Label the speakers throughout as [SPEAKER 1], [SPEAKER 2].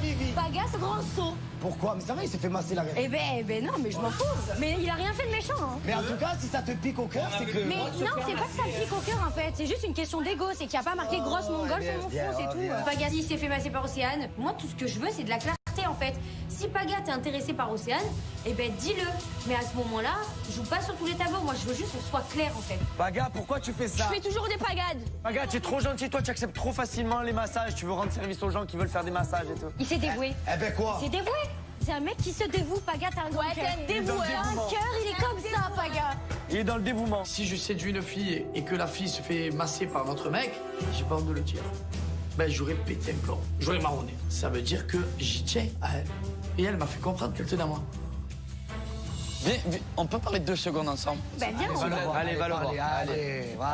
[SPEAKER 1] Vivi.
[SPEAKER 2] Paga, ce grand saut.
[SPEAKER 1] Pourquoi? Mais ça va, il s'est fait masser la gueule.
[SPEAKER 2] Eh ben non, mais je m'en fous. Mais il a rien fait de méchant. Hein.
[SPEAKER 1] Mais en tout cas, si ça te pique au cœur, c'est que...
[SPEAKER 2] Mais non, c'est pas que ça me pique au cœur en fait. C'est juste une question d'ego. C'est qu'il n'y a pas marqué grosse mongole sur mon front, c'est tout. Paga, il s'est fait masser par Océane. Moi, tout ce que je veux, c'est de la clarté en fait. Si Paga t'es intéressé par Océane, eh ben dis-le. Mais à ce moment-là, joue pas sur tous les tableaux. Moi, je veux juste qu'on soit clair en fait.
[SPEAKER 1] Paga, pourquoi tu fais ça?
[SPEAKER 2] Je fais toujours des pagades.
[SPEAKER 1] Paga, tu es trop gentil, toi, tu acceptes trop facilement les massages. Tu veux rendre service aux gens qui veulent faire des massages et tout.
[SPEAKER 2] Il s'est dévoué.
[SPEAKER 1] Eh ben quoi?
[SPEAKER 2] C'est dévoué. C'est un mec qui se dévoue, Paga, t'as un grand cœur. T'es un dévoué. Un cœur, il est comme ça, Paga.
[SPEAKER 1] Il est dans le dévouement.
[SPEAKER 3] Si je séduis une fille et que la fille se fait masser par notre mec, j'ai pas honte de le dire. Ben, j'aurais pété un plomb. J'aurais marronné. Ça veut dire que j'y tiens à elle. Et elle m'a fait comprendre qu'elle tenait à moi.
[SPEAKER 4] Viens, on peut parler 2 secondes ensemble?
[SPEAKER 2] Ben viens, on va.
[SPEAKER 1] Allez, va le voir. Allez, voilà.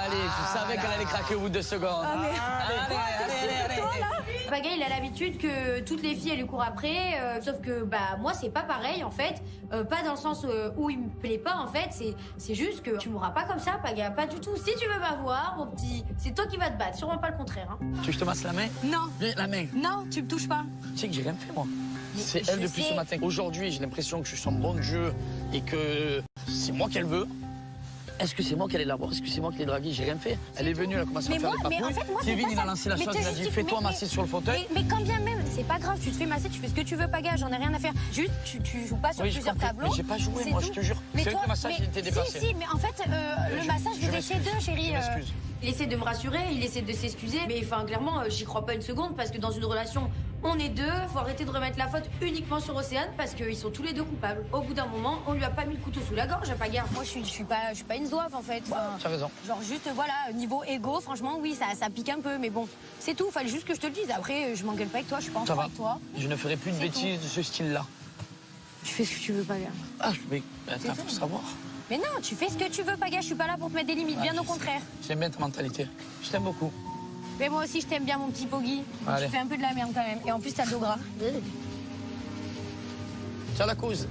[SPEAKER 4] Allez, je savais qu'elle allait craquer au bout de 2 secondes.
[SPEAKER 2] Ah, mais...
[SPEAKER 4] Allez.
[SPEAKER 2] Paga, il a l'habitude que toutes les filles, elles lui courent après. Sauf que, bah, moi, c'est pas pareil, en fait. Pas dans le sens où il me plaît pas, en fait. C'est juste que tu mourras pas comme ça, Paga. Pas du tout. Si tu veux m'avoir, mon petit, c'est toi qui vas te battre. Sûrement pas le contraire, hein.
[SPEAKER 4] Tu veux que je te masse la main?
[SPEAKER 2] Non.
[SPEAKER 4] Viens, la main.
[SPEAKER 2] Non, tu me touches pas.
[SPEAKER 4] Tu sais que j'ai rien fait, moi. C'est
[SPEAKER 2] je
[SPEAKER 4] elle depuis
[SPEAKER 2] sais.
[SPEAKER 4] ce matin. Aujourd'hui, j'ai l'impression que je suis son bon Dieu et que c'est moi qu'elle veut. Est-ce que c'est moi qui allais la voir? Est-ce que c'est moi qui l'ai draguée? J'ai rien fait. Elle est venue, elle a commencé à faire des papouilles.
[SPEAKER 2] En fait, moi,
[SPEAKER 4] Kevin,
[SPEAKER 2] pas
[SPEAKER 4] il
[SPEAKER 2] ça.
[SPEAKER 4] a lancé la
[SPEAKER 2] Mais
[SPEAKER 4] chose,
[SPEAKER 2] te
[SPEAKER 4] il a dit
[SPEAKER 2] justifie-
[SPEAKER 4] fais-toi
[SPEAKER 2] mais-
[SPEAKER 4] masser sur le fauteuil.
[SPEAKER 2] Mais quand bien même, c'est pas grave, tu te fais masser, tu fais ce que tu veux, Paga, j'en ai rien à faire. Juste, tu joues pas sur
[SPEAKER 4] Oui, j'ai
[SPEAKER 2] plusieurs
[SPEAKER 4] compris.
[SPEAKER 2] tableaux.
[SPEAKER 4] Mais j'ai pas joué,
[SPEAKER 2] c'est
[SPEAKER 4] moi,
[SPEAKER 2] tout.
[SPEAKER 4] je te jure.
[SPEAKER 2] Mais
[SPEAKER 4] C'est vrai
[SPEAKER 2] toi,
[SPEAKER 4] que le massage, il était dépassé.
[SPEAKER 2] Si, mais en fait, le massage, vous étiez deux, chérie.
[SPEAKER 4] Je m'excuse.
[SPEAKER 2] Il essaie de me rassurer, il essaie de s'excuser, mais enfin, clairement, j'y crois pas une seconde, parce que dans une relation, on est deux, faut arrêter de remettre la faute uniquement sur Océane, parce qu'ils sont tous les deux coupables. Au bout d'un moment, on lui a pas mis le couteau sous la gorge, Paga. Moi, je suis pas une zouave, en fait. Enfin,
[SPEAKER 4] Tu as raison.
[SPEAKER 2] genre, juste, voilà, niveau égo, franchement, oui, ça pique un peu, mais bon, c'est tout, fallait juste que je te le dise. Après, je m'engueule pas avec toi, je suis pas en
[SPEAKER 4] Ça
[SPEAKER 2] froid
[SPEAKER 4] va.
[SPEAKER 2] avec toi.
[SPEAKER 4] Je ne ferai plus de
[SPEAKER 2] C'est
[SPEAKER 4] bêtises de ce style-là.
[SPEAKER 2] Tu fais ce que tu veux, Paga.
[SPEAKER 4] Ah, mais attends, faut
[SPEAKER 2] tout.
[SPEAKER 4] savoir.
[SPEAKER 2] Mais non, tu fais ce que tu veux, Paga, je suis pas là pour te mettre des limites, bien au contraire.
[SPEAKER 4] J'aime bien ta mentalité. Je t'aime beaucoup.
[SPEAKER 2] Mais moi aussi, je t'aime bien, mon petit Poggy.
[SPEAKER 4] Allez.
[SPEAKER 2] Tu fais un peu de la merde quand même. Et en plus, t'as le dos gras.
[SPEAKER 4] Tiens la cause.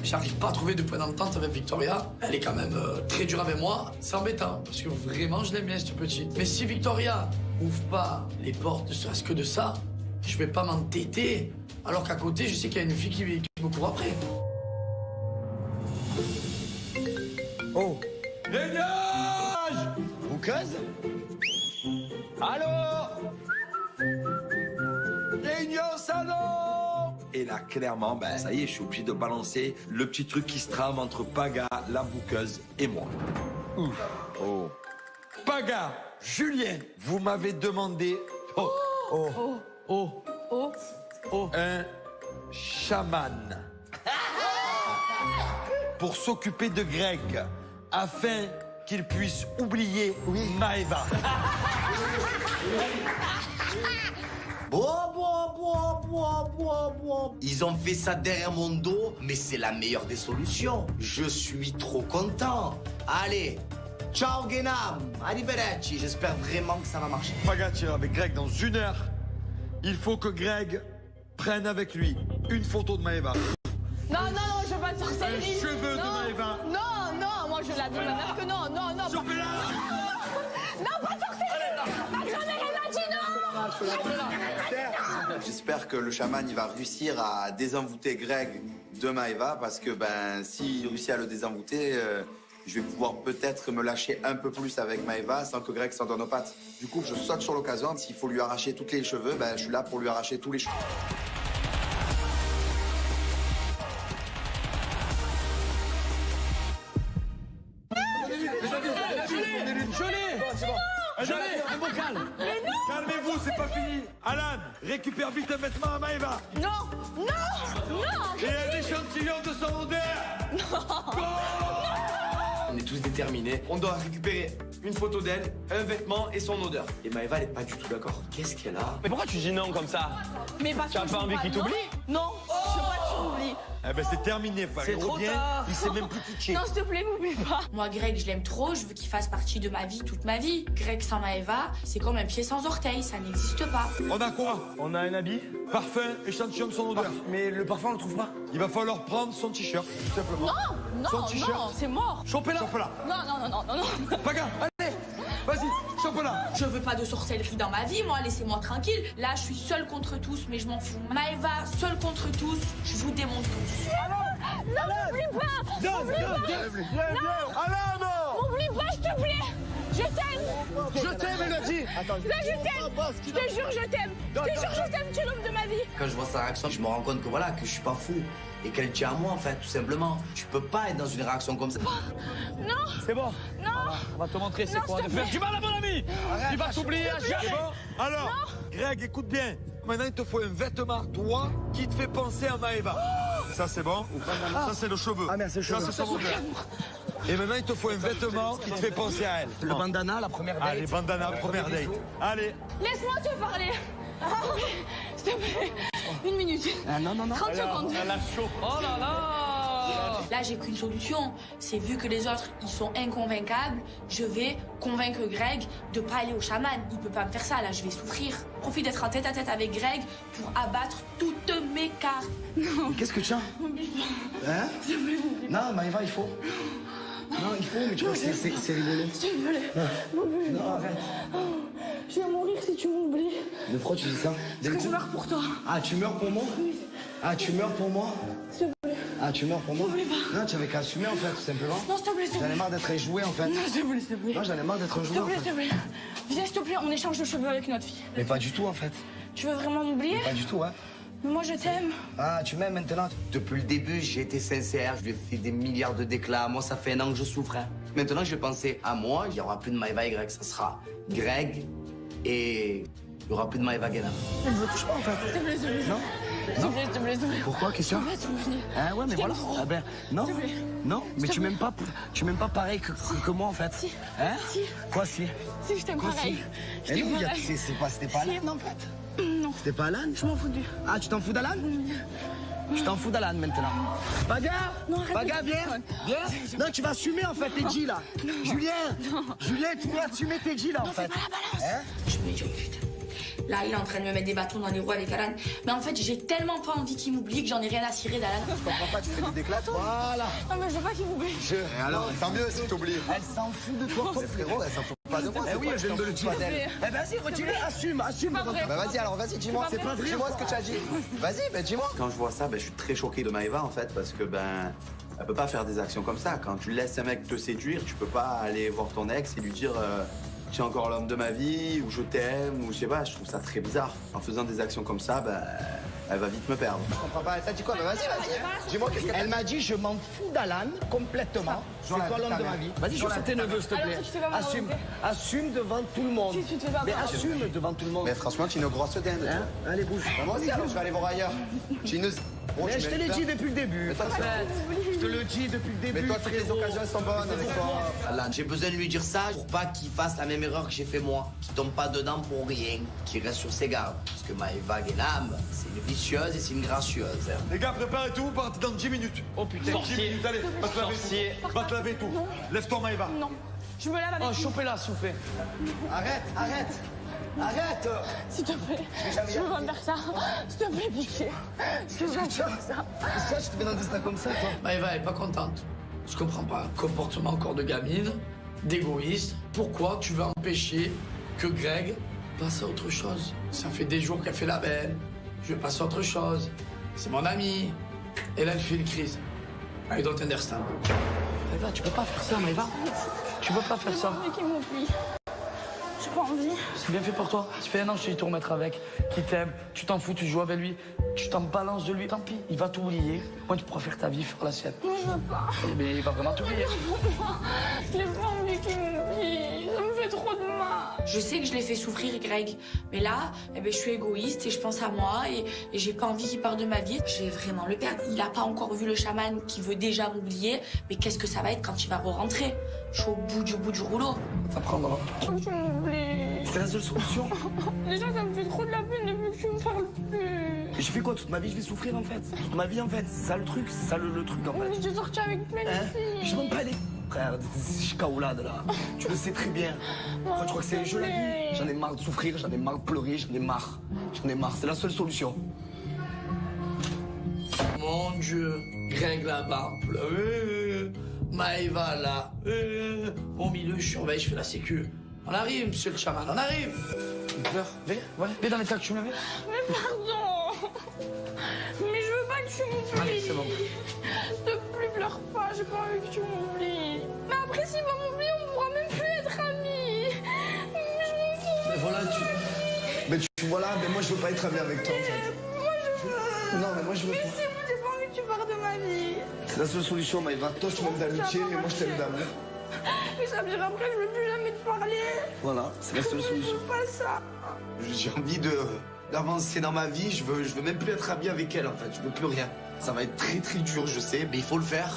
[SPEAKER 3] J'arrive pas à trouver de point d'entente avec Victoria. Elle est quand même très dure avec moi. C'est embêtant, parce que vraiment, je l'aime bien, cette petite. Mais si Victoria ouvre pas les portes, ne serait-ce que de ça, je vais pas m'entêter. Alors qu'à côté, je sais qu'il y a une fille qui me court après.
[SPEAKER 1] Oh. Dégage! Bouqueuse? Allô? Réunion salon!
[SPEAKER 5] Et là, clairement, ben, ça y est, je suis obligé de balancer le petit truc qui se trame entre Paga, la bouqueuse et moi. Oh. Paga, Julien, vous m'avez demandé un chaman pour s'occuper de Greg afin qu'il puisse oublier Maëva.
[SPEAKER 6] Bois. Ils ont fait ça derrière mon dos, mais c'est la meilleure des solutions. Je suis trop content. Allez, ciao Guénam, arrivederci. J'espère vraiment que ça va marcher.
[SPEAKER 5] Paga tire avec Greg dans 1 heure. Il faut que Greg prenne avec lui une photo de Maëva.
[SPEAKER 7] Non, je veux pas de sorcellerie.
[SPEAKER 5] Un cheveu de Maëva.
[SPEAKER 7] Non, moi je la donne ma mère que non.
[SPEAKER 5] Chopez-la!
[SPEAKER 7] Non, pas de sorcellerie. Ma grand-mère elle m'a dit non.
[SPEAKER 8] J'espère que le chaman il va réussir à désenvoûter Greg de Maëva parce que s'il réussit à le désenvoûter, je vais pouvoir peut-être me lâcher un peu plus avec Maëva sans que Greg s'en donne aux pattes. Du coup, je saute sur l'occasion. S'il faut lui arracher tous les cheveux, je suis là pour lui arracher tous les cheveux.
[SPEAKER 5] Calmez-vous, c'est pas fini. Alan, récupère vite un vêtement à Maëva.
[SPEAKER 7] Non.
[SPEAKER 5] Et un échantillon de son odeur.
[SPEAKER 6] On est tous déterminés. On doit récupérer une photo d'elle, un vêtement et son odeur. Et Maëva, elle est pas du tout d'accord. Qu'est-ce qu'elle a?
[SPEAKER 4] Mais pourquoi tu dis non comme ça?
[SPEAKER 7] Mais parce
[SPEAKER 4] Tu as
[SPEAKER 7] que
[SPEAKER 4] pas
[SPEAKER 7] je
[SPEAKER 4] envie
[SPEAKER 7] veux
[SPEAKER 4] qu'il
[SPEAKER 7] non.
[SPEAKER 4] t'oublie?
[SPEAKER 7] Non, je veux pas que tu m'oublies.
[SPEAKER 5] Eh ben c'est terminé, frère.
[SPEAKER 4] C'est
[SPEAKER 5] Il
[SPEAKER 4] trop
[SPEAKER 5] revient,
[SPEAKER 4] tard.
[SPEAKER 5] il sait même plus pitcher.
[SPEAKER 7] Non, s'il te plaît, m'oublie pas.
[SPEAKER 2] Moi, Greg, je l'aime trop, je veux qu'il fasse partie de ma vie toute ma vie. Greg sans Maëva, c'est comme un pied sans orteil, ça n'existe pas.
[SPEAKER 5] On a quoi?
[SPEAKER 1] On a un habit.
[SPEAKER 5] Parfum, échantillon de son odeur.
[SPEAKER 1] Mais le parfum, on le trouve pas.
[SPEAKER 5] Il va falloir prendre son t-shirt, tout simplement. Son
[SPEAKER 7] Non,
[SPEAKER 5] t-shirt.
[SPEAKER 7] c'est mort.
[SPEAKER 5] Chopez-la.
[SPEAKER 7] Non.
[SPEAKER 5] Paga, allez, vas-y, chope Stop là.
[SPEAKER 7] Je veux pas de sorcellerie dans ma vie, moi, laissez-moi tranquille. Là, je suis seule contre tous, mais je m'en fous. Maëva, seule contre tous, je vous démonte tous.
[SPEAKER 9] Non, m'oublie pas. M'oublie pas. Non, m'oublie pas, s'il te plaît. Je t'aime.
[SPEAKER 4] Je t'aime, Elodie.
[SPEAKER 9] Là, je t'aime. Je te jure, je t'aime. Je te jure, je t'aime, tu es l'homme de ma vie.
[SPEAKER 6] Quand je vois sa réaction, je me rends compte que voilà, que je suis pas fou. Et qu'elle tient à moi, en fait, tout simplement. Tu peux pas être dans une réaction comme ça.
[SPEAKER 9] Non.
[SPEAKER 4] C'est bon.
[SPEAKER 9] Non.
[SPEAKER 4] On va te montrer c'est
[SPEAKER 9] Non,
[SPEAKER 4] quoi
[SPEAKER 9] s'il
[SPEAKER 4] de
[SPEAKER 9] te
[SPEAKER 4] faire
[SPEAKER 9] plaît.
[SPEAKER 4] du mal à mon ami. Il va t'oublier à jamais.
[SPEAKER 5] Alors, Greg, écoute bien. Maintenant, il te faut un vêtement, toi, qui te fait penser à Maëva. Ça, c'est bon. Ça, c'est le cheveu.
[SPEAKER 4] Ah, merde, c'est le cheveu.
[SPEAKER 5] Ça, c'est son modèle. Et maintenant, il te faut un vêtement qui te fait penser à elle.
[SPEAKER 4] Le bandana, la première date.
[SPEAKER 5] Allez, bandana, première date. Allez.
[SPEAKER 9] Laisse-moi te parler. S'il te plaît. 1 minute.
[SPEAKER 4] Non, non, non.
[SPEAKER 9] 30 secondes.
[SPEAKER 4] Elle a chaud. Oh là là.
[SPEAKER 7] Là, j'ai qu'une solution. C'est vu que les autres, ils sont inconvaincables, je vais convaincre Greg de pas aller au chaman. Il peut pas me faire ça, là, je vais souffrir. Profite d'être en tête-à-tête avec Greg pour abattre toutes mes cartes.
[SPEAKER 4] Qu'est-ce que tu as? Hein? Non, Maëva, il faut. Non, il faut, mais tu vois, c'est rigolo.
[SPEAKER 9] S'il te plaît. M'oublie.
[SPEAKER 4] Non, arrête.
[SPEAKER 9] Je vais mourir si tu m'oublies.
[SPEAKER 4] Mais pourquoi tu dis ça?
[SPEAKER 9] Parce que je meurs pour toi.
[SPEAKER 4] Ah, tu meurs pour moi? Ah, tu meurs pour moi?
[SPEAKER 9] S'il te plaît.
[SPEAKER 4] Ah, tu meurs pour moi?
[SPEAKER 9] N'oublie pas.
[SPEAKER 4] Non, tu avais qu'à assumer, en fait, tout simplement.
[SPEAKER 9] Non, s'il te plaît, s'il te
[SPEAKER 4] J'en ai
[SPEAKER 9] plaît.
[SPEAKER 4] marre d'être joué, en fait.
[SPEAKER 9] Non, s'il te plaît, s'il te plaît.
[SPEAKER 4] Non, j'en ai marre d'être
[SPEAKER 9] S'il
[SPEAKER 4] joué,
[SPEAKER 9] te
[SPEAKER 4] en
[SPEAKER 9] plaît, s'il
[SPEAKER 4] fait.
[SPEAKER 9] te plaît. Viens, s'il te plaît, on échange de cheveux avec notre fille.
[SPEAKER 4] Mais pas du tout, en fait.
[SPEAKER 9] Tu veux vraiment m'oublier?
[SPEAKER 4] Pas du tout, hein.
[SPEAKER 9] Mais moi, je t'aime.
[SPEAKER 4] Ah, tu m'aimes maintenant?
[SPEAKER 6] Depuis le début, j'ai été sincère, je lui ai fait des milliards de déclats. Moi, ça fait 1 an que je souffre. Hein. Maintenant, je vais penser à moi, il n'y aura plus de Maëva et Greg, ça sera Greg et il n'y aura plus de Maëva Guénam.
[SPEAKER 4] Ne me touche pas, en fait.
[SPEAKER 9] S'il te plaît, s'il te plaît.
[SPEAKER 4] Non?
[SPEAKER 9] S'il te plaît, s'il te plaît, s'il te plaît.
[SPEAKER 4] Pourquoi, question?
[SPEAKER 9] S'il te plaît, s'il te plaît.
[SPEAKER 4] Ah ouais, mais
[SPEAKER 9] Je t'aime
[SPEAKER 4] voilà.
[SPEAKER 9] trop.
[SPEAKER 4] Ah ben, non,
[SPEAKER 9] S'il te plaît.
[SPEAKER 4] non, mais tu m'aimes pas pareil que moi, en fait.
[SPEAKER 9] Si.
[SPEAKER 4] Hein?
[SPEAKER 9] Si.
[SPEAKER 4] Quoi, si?
[SPEAKER 9] Si, je t'aime
[SPEAKER 4] Quoi,
[SPEAKER 9] pareil.
[SPEAKER 4] si?
[SPEAKER 9] Je
[SPEAKER 4] Eh
[SPEAKER 9] t'aime
[SPEAKER 4] non,
[SPEAKER 9] pareil.
[SPEAKER 4] c'était pas
[SPEAKER 9] Si.
[SPEAKER 4] Alan, en fait.
[SPEAKER 9] Non,
[SPEAKER 4] C'était pas Alan?
[SPEAKER 9] je m'en fous du.
[SPEAKER 4] Ah, tu t'en fous d'Alan? Tu t'en fous d'Alan maintenant. Baga!
[SPEAKER 9] Non, arrête
[SPEAKER 4] Baga,
[SPEAKER 9] de
[SPEAKER 4] viens!
[SPEAKER 9] téléphone.
[SPEAKER 4] Viens! Non, tu vas assumer en fait tes G là! Julien! Julien, tu vas assumer tes G là en fait! Hein?
[SPEAKER 7] Je me dis, oh putain. Là, il est en train de me mettre des bâtons dans les roues avec Alan. Mais en fait, j'ai tellement pas envie qu'il m'oublie que j'en ai rien à cirer d'Alan.
[SPEAKER 4] Je comprends pas, tu fais des déclats, toi! Voilà!
[SPEAKER 9] Non, mais je veux pas qu'il m'oublie.
[SPEAKER 8] Et alors, tant mieux si t'oublies.
[SPEAKER 4] Elle s'en fout de toi!
[SPEAKER 8] Mais frérot, elle s'en fout pas de moi.
[SPEAKER 4] Eh oui, je viens de le dire!
[SPEAKER 8] d'elle.
[SPEAKER 4] Eh vas-y, retire, assume!
[SPEAKER 9] pas vrai.
[SPEAKER 8] Bah vas-y, alors vas-y, dis-moi.
[SPEAKER 9] C'est pas vrai.
[SPEAKER 8] Dis-moi ce que tu as dit. Vas-y, bah dis-moi. Quand je vois ça, ben, je suis très choqué de Maëva en fait, parce que ben, elle peut pas faire des actions comme ça. Quand tu laisses un mec te séduire, tu peux pas aller voir ton ex et lui dire tu es encore l'homme de ma vie, ou je t'aime, ou je sais pas. Je trouve ça très bizarre. En faisant des actions comme ça, ben, elle va vite me perdre.
[SPEAKER 4] Je comprends pas, elle t'a dit quoi? Bah vas-y! Dis-moi qu'est-ce qu'elle m'a dit, je m'en fous d'Alan complètement. C'est toi l'homme de ma vie. Vas-y, je tes neveux, s'il te
[SPEAKER 9] Alors,
[SPEAKER 4] plaît.
[SPEAKER 9] si tu te fais mal au
[SPEAKER 4] Assume,
[SPEAKER 9] bébé.
[SPEAKER 4] assume devant tout le monde.
[SPEAKER 9] Si tu te fais pas
[SPEAKER 4] Mais
[SPEAKER 9] mal au
[SPEAKER 4] assume devant tout le monde.
[SPEAKER 8] Mais franchement, tu es une grosse dinde.
[SPEAKER 4] Hein? Allez, bouge.
[SPEAKER 8] Moi aussi, alors je vais aller voir ailleurs. Tu es une... Oh,
[SPEAKER 4] Mais
[SPEAKER 8] tu
[SPEAKER 4] je te
[SPEAKER 8] mérites
[SPEAKER 4] l'ai
[SPEAKER 8] pas.
[SPEAKER 4] dit depuis le début.
[SPEAKER 8] Mais toi, tu-
[SPEAKER 4] Je te le dis depuis le début.
[SPEAKER 8] Mais toi, toutes les
[SPEAKER 4] frérot.
[SPEAKER 8] occasions sont bonnes avec toi.
[SPEAKER 6] Alan, j'ai besoin de lui dire ça pour pas qu'il fasse la même erreur que j'ai fait moi. Qu'il tombe pas dedans pour rien, qu'il reste sur ses gardes. Parce que Maëva Guénam, c'est une vicieuse et c'est une gracieuse. Hein.
[SPEAKER 5] Les gars, préparez tout, vous partez dans 10 minutes.
[SPEAKER 4] Oh putain,
[SPEAKER 5] 10 minutes, allez, va te laver
[SPEAKER 4] Sorcier.
[SPEAKER 5] tout. Va te laver tout. Lève-toi, Maëva.
[SPEAKER 9] Non. Je me lave avec
[SPEAKER 4] Oh,
[SPEAKER 9] lui.
[SPEAKER 4] chopez-la, s'il vous plaît.
[SPEAKER 8] Arrête, arrête. Arrête.
[SPEAKER 9] S'il te plaît. Je veux pas faire ça. S'il te plaît, pitié. Je veux pas faire ça.
[SPEAKER 4] Pourquoi tu te mets dans des états comme ça, toi?
[SPEAKER 3] Maëva, elle est pas contente. Je comprends pas. Comportement encore de gamine, d'égoïste. Pourquoi tu veux empêcher que Greg passe à autre chose? Ça fait des jours qu'elle fait la belle. Je passe à autre chose. C'est mon ami. Et là, elle fait une crise. I don't understand.
[SPEAKER 4] Maëva, tu peux pas faire ça, Maëva. Tu peux pas faire
[SPEAKER 9] J'ai
[SPEAKER 4] ça.
[SPEAKER 9] pas envie qu'il m'oublie. J'ai pas envie.
[SPEAKER 4] C'est bien fait pour toi. Ça fait 1 an que je t'ai te remettre avec. Qui t'aime. Tu t'en fous, tu joues avec lui. Tu t'en balances de lui. Tant pis, il va t'oublier. Moi, tu pourras faire ta vie, faire la sienne.
[SPEAKER 9] Non, je veux pas.
[SPEAKER 4] Mais il va vraiment t'oublier.
[SPEAKER 9] J'ai pas envie qu'il m'oublie. Ça me fait trop de mal.
[SPEAKER 7] Je sais que je l'ai fait souffrir, Greg. Mais là, eh ben, je suis égoïste et je pense à moi et j'ai pas envie qu'il parte de ma vie. Je vais vraiment le perdre. Il a pas encore vu le chaman qui veut déjà m'oublier. Mais qu'est-ce que ça va être quand il va re-rentrer? Je suis au bout du rouleau.
[SPEAKER 4] Ça prendra.
[SPEAKER 9] Faut que tu m'oublies.
[SPEAKER 4] C'est la seule solution.
[SPEAKER 9] Déjà, ça me fait trop de la peine depuis que tu me parles plus.
[SPEAKER 4] Et je fais quoi toute ma vie? Je vais souffrir en fait. Toute ma vie en fait. C'est ça le truc. C'est ça le truc en
[SPEAKER 9] Mais
[SPEAKER 4] fait.
[SPEAKER 9] j'ai sorti avec plein de
[SPEAKER 4] Hein?
[SPEAKER 9] filles.
[SPEAKER 4] Je m'en bats les frère. C'est caoulade là. Tu le sais très bien. Pourquoi tu crois que c'est un jeu la vie? J'en ai marre de souffrir, j'en ai marre de pleurer, j'en ai marre. J'en ai marre. C'est la seule solution.
[SPEAKER 3] Mon Dieu, Greg là-bas, pleure. Maëva là, au milieu, je surveille, je fais la sécu. On arrive, monsieur le chaman, on arrive. Pleure, viens dans l'état que tu m'avais.
[SPEAKER 9] Mais pardon. Mais je veux pas que tu m'oublies.
[SPEAKER 3] Allez, c'est bon.
[SPEAKER 9] S'il te plaît, pleure pas, j'ai pas envie que tu m'oublies. Mais après, s'il va m'oublier, on pourra même plus être amis. Je m'en fous.
[SPEAKER 3] Mais voilà,
[SPEAKER 10] Mais tu vois là, mais moi je veux pas être ami avec toi en fait.
[SPEAKER 9] Moi, je veux.
[SPEAKER 10] Non, mais moi je veux
[SPEAKER 9] Mais
[SPEAKER 10] pas.
[SPEAKER 9] c'est bon, j'ai pas envie que tu partes de ma vie.
[SPEAKER 10] C'est la seule solution, Maïva. Toi je t'aime d'amitié et moi je t'aime d'amour.
[SPEAKER 9] Mais ça veut dire après, je veux plus jamais te parler.
[SPEAKER 10] Voilà, c'est la seule
[SPEAKER 9] Je
[SPEAKER 10] solution.
[SPEAKER 9] veux pas ça.
[SPEAKER 6] J'ai envie d'avancer dans ma vie, je veux même plus être ami avec elle en fait, je veux plus rien. Ça va être très très dur, je sais, mais il faut le faire.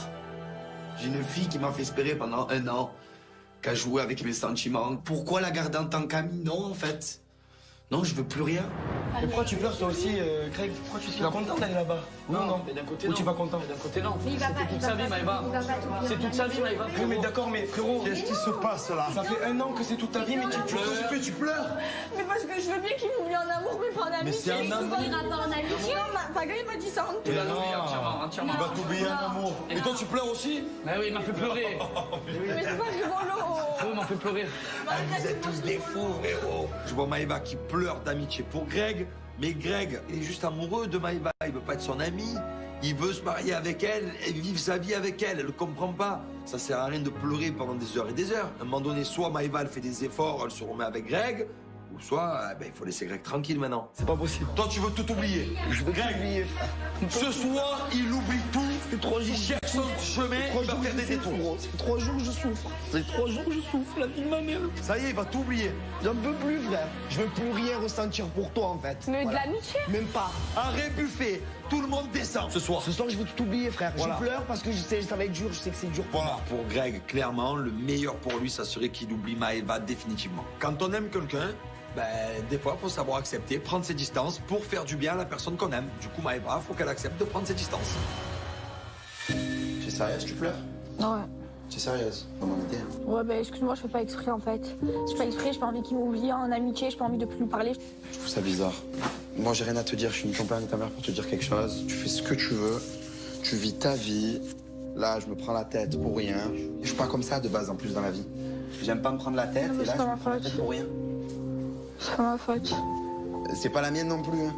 [SPEAKER 6] J'ai une fille qui m'a fait espérer pendant 1 an, qui a joué avec mes sentiments. Pourquoi la garder en tant qu'amie? Non en fait. Non, je veux plus rien.
[SPEAKER 1] Et pourquoi tu pleures toi aussi, Greg? Pourquoi tu es pas content d'aller là-bas? Non.
[SPEAKER 3] Mais d'un côté,
[SPEAKER 1] Ou
[SPEAKER 3] non.
[SPEAKER 1] tu es pas content?
[SPEAKER 3] Mais d'un côté, non.
[SPEAKER 2] Mais il va pas.
[SPEAKER 3] C'était toute sa vie, Maëva.
[SPEAKER 2] Il va pas tout
[SPEAKER 3] C'est toute sa vie, Maëva.
[SPEAKER 1] Oui, mais d'accord, mais frérot,
[SPEAKER 10] Qu'est-ce qui se passe là?
[SPEAKER 1] ça fait 1 an que c'est toute ta vie, mais tu pleures.
[SPEAKER 9] Mais parce que je veux bien qu'il m'oublie en amour, mais pas en amitié.
[SPEAKER 10] c'est un amour.
[SPEAKER 2] Il ira pas en amitié.
[SPEAKER 9] Non, Paga, il m'a dit ça en tout.
[SPEAKER 3] Tu l'as oublié entièrement.
[SPEAKER 10] Il va t'oublier un amour. Et toi tu pleures aussi?
[SPEAKER 3] Mais oui, il m'a fait pleurer.
[SPEAKER 9] Mais c'est pas rigolo.
[SPEAKER 3] Oui, il m'a fait pleurer.
[SPEAKER 5] Vous êtes tous des fous, frérot. Je vois Maëva qui pleure d'amitié pour Greg, mais Greg est juste amoureux de Maëva. Il veut pas être son ami. Il veut se marier avec elle et vivre sa vie avec elle. Elle ne comprend pas. Ça sert à rien de pleurer pendant des heures et des heures. À un moment donné, soit Maëva elle fait des efforts, elle se remet avec Greg, ou soit il faut laisser Greg tranquille maintenant.
[SPEAKER 10] C'est pas possible.
[SPEAKER 5] Toi, tu veux tout oublier.
[SPEAKER 10] Je veux
[SPEAKER 5] Greg,
[SPEAKER 10] t'oublier, frère.
[SPEAKER 5] ce soir, il oublie tout. Il cherche son chemin, il va faire des détours.
[SPEAKER 10] C'est 3 jours que je souffre. C'est 3 jours que je souffre, la vie de ma mère.
[SPEAKER 5] Ça y est, il va tout oublier.
[SPEAKER 10] J'en peux plus, frère. Je veux plus rien ressentir pour toi en fait.
[SPEAKER 9] Mais
[SPEAKER 10] Voilà.
[SPEAKER 9] de l'amitié.
[SPEAKER 10] Même pas.
[SPEAKER 5] Arrêt buffet. Tout le monde descend ce soir.
[SPEAKER 10] Ce soir, je veux tout oublier, frère.
[SPEAKER 5] Voilà.
[SPEAKER 10] Je pleure parce que je sais, ça va être dur. Je sais que c'est dur.
[SPEAKER 5] Voilà, pour Greg, clairement, le meilleur pour lui, ça serait qu'il oublie Maëva définitivement. Quand on aime quelqu'un, des fois, il faut savoir accepter, prendre ses distances pour faire du bien à la personne qu'on aime. Du coup, Maëva, il faut qu'elle accepte de prendre ses distances.
[SPEAKER 6] Tu es sérieuse, tu pleures?
[SPEAKER 9] Ouais.
[SPEAKER 6] Tu es sérieuse? Dans mon idée.
[SPEAKER 9] Ouais, bah excuse-moi, je fais pas exprès en fait. Je fais pas exprès, j'ai pas envie qu'il m'oublie en amitié, j'ai pas envie de plus lui parler.
[SPEAKER 6] Je trouve ça bizarre. Moi, j'ai rien à te dire, je suis ni ton père ni ta mère pour te dire quelque chose. Tu fais ce que tu veux, tu vis ta vie. Là, je me prends la tête pour rien. Je suis pas comme ça de base en plus dans la vie. J'aime pas me prendre la tête
[SPEAKER 9] Non, mais
[SPEAKER 6] et là,
[SPEAKER 9] c'est
[SPEAKER 6] je
[SPEAKER 9] pas
[SPEAKER 6] me
[SPEAKER 9] ma
[SPEAKER 6] prends la
[SPEAKER 9] faute.
[SPEAKER 6] tête pour rien.
[SPEAKER 9] C'est pas ma faute.
[SPEAKER 6] C'est pas la mienne non plus.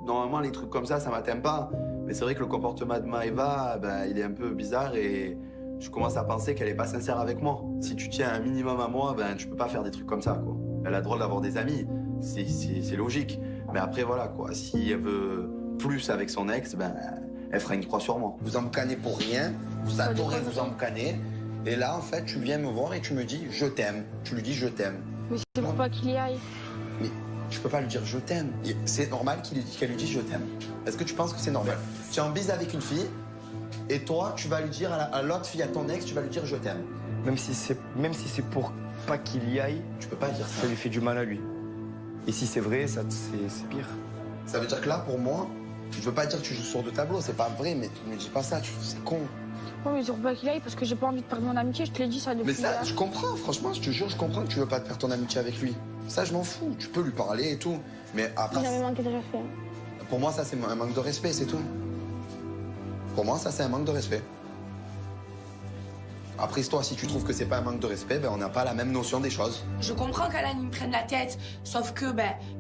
[SPEAKER 6] Normalement, les trucs comme ça m'atteint pas. Mais c'est vrai que le comportement de Maëva, il est un peu bizarre et je commence à penser qu'elle est pas sincère avec moi. Si tu tiens un minimum à moi, tu peux pas faire des trucs comme ça, quoi. Elle a le droit d'avoir des amis, c'est logique. Mais après, voilà, quoi. Si elle veut plus avec son ex, elle fera une croix sur moi. Vous emboucanez pour rien, vous adorez vous emboucaner. Et là, en fait, tu viens me voir et tu me dis « je t'aime ». Tu lui dis « je t'aime ».
[SPEAKER 9] Mais c'est pour pas qu'il y aille.
[SPEAKER 6] Mais je peux pas lui dire je t'aime. C'est normal qu'elle lui dise je t'aime. Est-ce que tu penses que c'est normal? Tu es en bise avec une fille et toi, tu vas lui dire à l'autre fille, à ton ex, tu vas lui dire je t'aime.
[SPEAKER 10] Même si c'est pour pas qu'il y aille,
[SPEAKER 6] Tu peux pas dire ça.
[SPEAKER 10] ça lui fait du mal à lui. Et si c'est vrai, c'est pire.
[SPEAKER 6] Ça veut dire que là, pour moi, je veux pas dire que tu joues sur deux tableaux, c'est pas vrai, mais ne dis pas ça, c'est con.
[SPEAKER 9] Ouais, mais c'est pour pas qu'il aille parce que j'ai pas envie de perdre mon amitié, je te l'ai dit ça depuis.
[SPEAKER 6] Mais ça, je comprends, franchement, je te jure, je comprends que tu veux pas te perdre ton amitié avec lui. Ça, je m'en fous, tu peux lui parler et tout. Mais après,
[SPEAKER 9] J'avais manqué de respect.
[SPEAKER 6] pour moi, ça, c'est un manque de respect, c'est tout. Pour moi, ça, c'est un manque de respect. Après, toi, si tu trouves que c'est pas un manque de respect, on n'a pas la même notion des choses.
[SPEAKER 7] Je comprends qu'Alan il me prenne la tête, sauf que,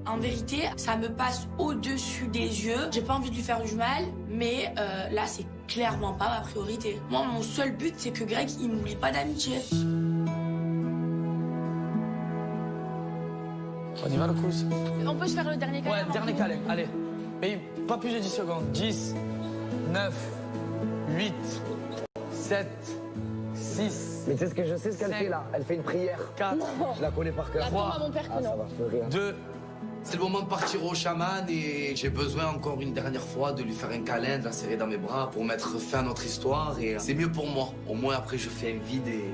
[SPEAKER 7] en vérité, ça me passe au-dessus des yeux. J'ai pas envie de lui faire du mal, mais là, c'est clairement pas ma priorité. Moi, mon seul but, c'est que Greg, il m'oublie pas d'amitié.
[SPEAKER 3] On y va, le cruise?
[SPEAKER 9] On peut se faire le dernier câlin?
[SPEAKER 3] Ouais, dernier câlin, allez. Mais pas plus de 10 secondes. 10, 9, 8, 7, 6.
[SPEAKER 10] Mais tu sais ce que je sais ce qu'elle fait là? Elle fait une prière.
[SPEAKER 3] 4,
[SPEAKER 10] Je la connais par cœur.
[SPEAKER 9] La tombe à mon père que non.
[SPEAKER 10] Je peux rire.
[SPEAKER 3] 2,
[SPEAKER 6] C'est le moment de partir au chaman et j'ai besoin encore une dernière fois de lui faire un câlin, de la serrer dans mes bras pour mettre fin à notre histoire et c'est mieux pour moi. Au moins après je fais un vide et